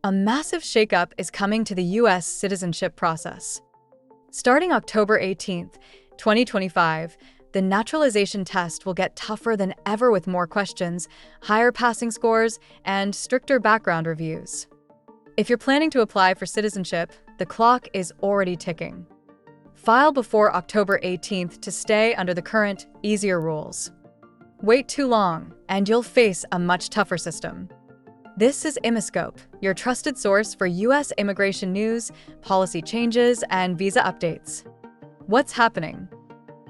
A massive shakeup is coming to the U.S. citizenship process. Starting October 18, 2025, the naturalization test will get tougher than ever with more questions, higher passing scores, and stricter background reviews. If you're planning to apply for citizenship, the clock is already ticking. File before October 18th to stay under the current, easier rules. Wait too long, and you'll face a much tougher system. This is Immiscope, your trusted source for U.S. immigration news, policy changes, and visa updates. What's happening?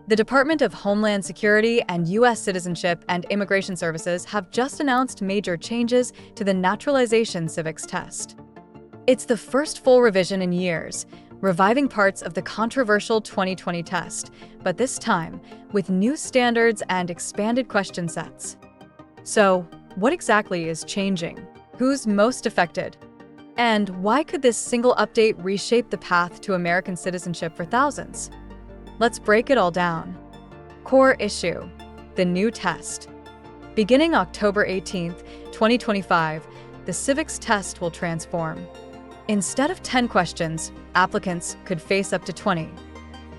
The Department of Homeland Security and U.S. Citizenship and Immigration Services have just announced major changes to the naturalization civics test. It's the first full revision in years, reviving parts of the controversial 2020 test, but this time with new standards and expanded question sets. So, what exactly is changing? Who's most affected? And why could this single update reshape the path to American citizenship for thousands? Let's break it all down. Core issue: the new test. Beginning October 18, 2025, the civics test will transform. Instead of 10 questions, applicants could face up to 20.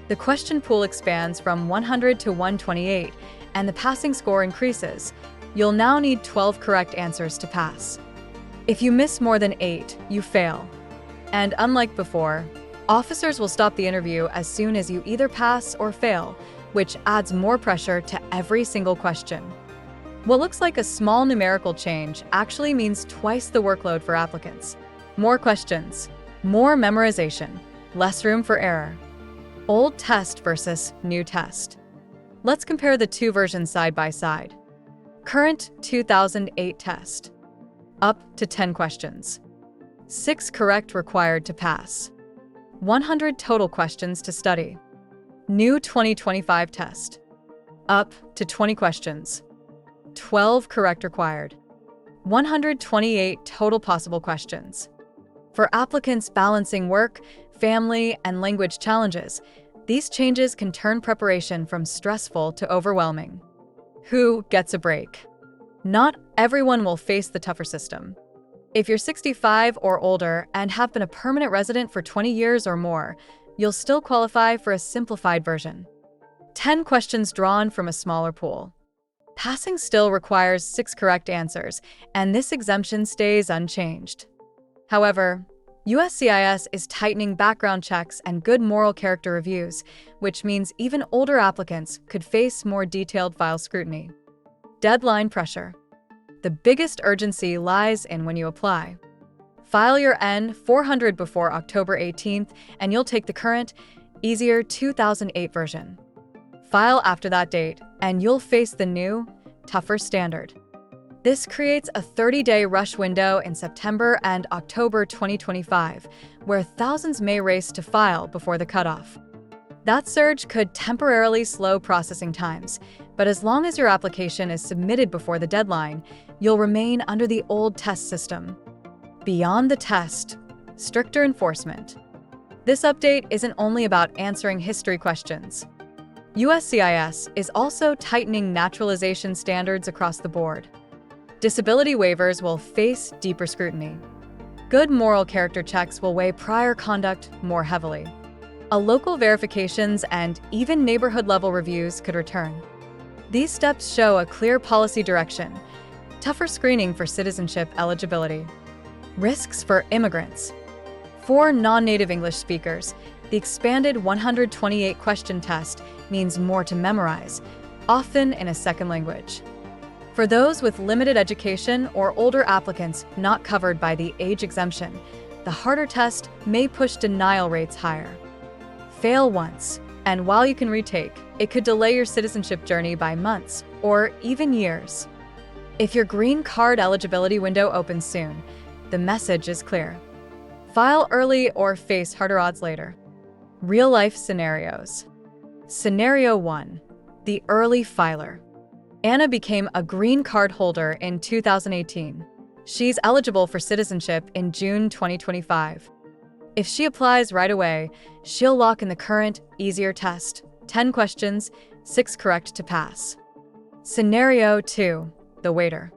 The question pool expands from 100 to 128, and the passing score increases. You'll now need 12 correct answers to pass. If you miss more than 8, you fail. And unlike before, officers will stop the interview as soon as you either pass or fail, which adds more pressure to every single question. What looks like a small numerical change actually means twice the workload for applicants. More questions, more memorization, less room for error. Old test versus new test. Let's compare the two versions side by side. Current 2008 test. Up to 10 questions. 6 correct required to pass. 100 total questions to study. New 2025 test. Up to 20 questions. 12 correct required. 128 total possible questions. For applicants balancing work, family, and language challenges, these changes can turn preparation from stressful to overwhelming. Who gets a break? Not everyone will face the tougher system. If you're 65 or older and have been a permanent resident for 20 years or more, you'll still qualify for a simplified version. 10 questions drawn from a smaller pool. Passing still requires 6 correct answers, and this exemption stays unchanged. However, USCIS is tightening background checks and good moral character reviews, which means even older applicants could face more detailed file scrutiny. Deadline pressure. The biggest urgency lies in when you apply. File your N-400 before October 18th, and you'll take the current, easier 2008 version. File after that date, and you'll face the new, tougher standard. This creates a 30-day rush window in September and October 2025, where thousands may race to file before the cutoff. That surge could temporarily slow processing times, but as long as your application is submitted before the deadline, you'll remain under the old test system. Beyond the test, stricter enforcement. This update isn't only about answering history questions. USCIS is also tightening naturalization standards across the board. Disability waivers will face deeper scrutiny. Good moral character checks will weigh prior conduct more heavily. Local verifications and even neighborhood-level reviews could return. These steps show a clear policy direction, tougher screening for citizenship eligibility. Risks for immigrants. For non-native English speakers, the expanded 128-question test means more to memorize, often in a second language. For those with limited education or older applicants not covered by the age exemption, the harder test may push denial rates higher. Fail once, and while you can retake, it could delay your citizenship journey by months or even years. If your green card eligibility window opens soon, the message is clear. File early or face harder odds later. Real-life scenarios. Scenario 1. The early filer. Anna became a green card holder in 2018. She's eligible for citizenship in June 2025. If she applies right away, she'll lock in the current, easier test, 10 questions, 6 correct to pass. Scenario 2. The waiter.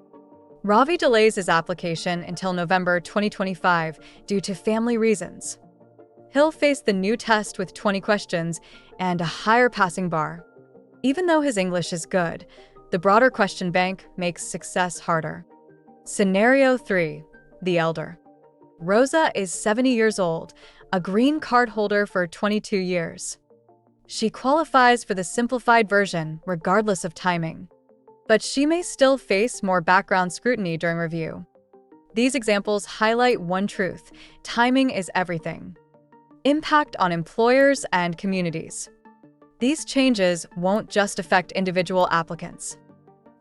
Ravi delays his application until November 2025 due to family reasons. He'll face the new test with 20 questions and a higher passing bar. Even though his English is good, the broader question bank makes success harder. Scenario 3. The Elder. Rosa is 70 years old, a green card holder for 22 years. She qualifies for the simplified version regardless of timing. But she may still face more background scrutiny during review. These examples highlight one truth: timing is everything. Impact on employers and communities. These changes won't just affect individual applicants.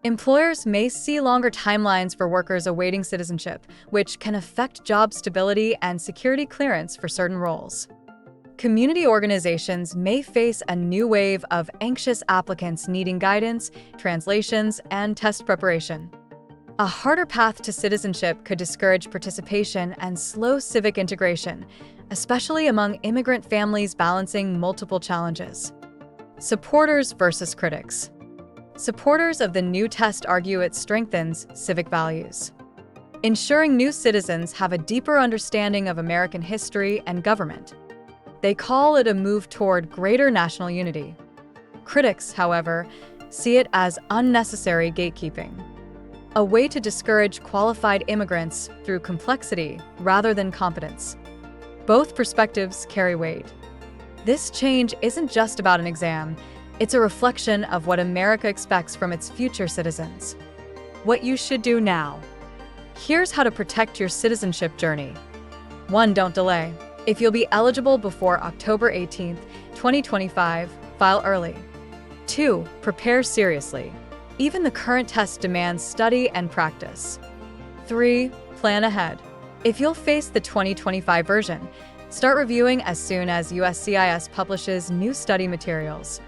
Employers may see longer timelines for workers awaiting citizenship, which can affect job stability and security clearance for certain roles. Community organizations may face a new wave of anxious applicants needing guidance, translations, and test preparation. A harder path to citizenship could discourage participation and slow civic integration, especially among immigrant families balancing multiple challenges. Supporters versus critics. Supporters of the new test argue it strengthens civic values, ensuring new citizens have a deeper understanding of American history and government. They call it a move toward greater national unity. Critics, however, see it as unnecessary gatekeeping, a way to discourage qualified immigrants through complexity rather than competence. Both perspectives carry weight. This change isn't just about an exam. It's a reflection of what America expects from its future citizens. What you should do now. Here's how to protect your citizenship journey. 1. Don't delay. If you'll be eligible before October 18, 2025, file early. 2. Prepare seriously. Even the current test demands study and practice. 3. Plan ahead. If you'll face the 2025 version, start reviewing as soon as USCIS publishes new study materials.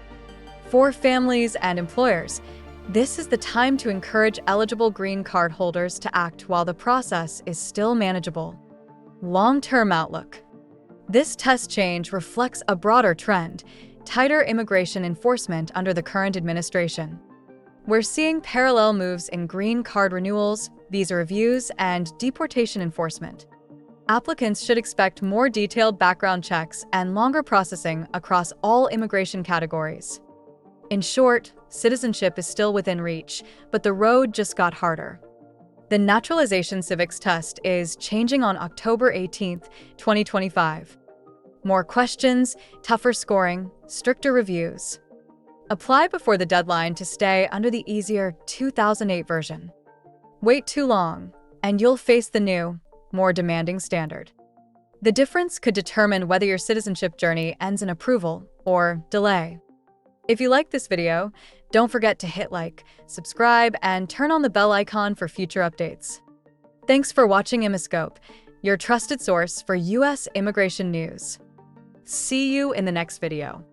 For families and employers, this is the time to encourage eligible green card holders to act while the process is still manageable. Long-term outlook. This test change reflects a broader trend: tighter immigration enforcement under the current administration. We're seeing parallel moves in green card renewals, visa reviews, and deportation enforcement. Applicants should expect more detailed background checks and longer processing across all immigration categories. In short, citizenship is still within reach, but the road just got harder. The Naturalization Civics Test is changing on October 18, 2025. More questions, tougher scoring, stricter reviews. Apply before the deadline to stay under the easier 2008 version. Wait too long, and you'll face the new, more demanding standard. The difference could determine whether your citizenship journey ends in approval or delay. If you liked this video, don't forget to hit like, subscribe, and turn on the bell icon for future updates. Thanks for watching Immiscope, your trusted source for U.S. immigration news. See you in the next video.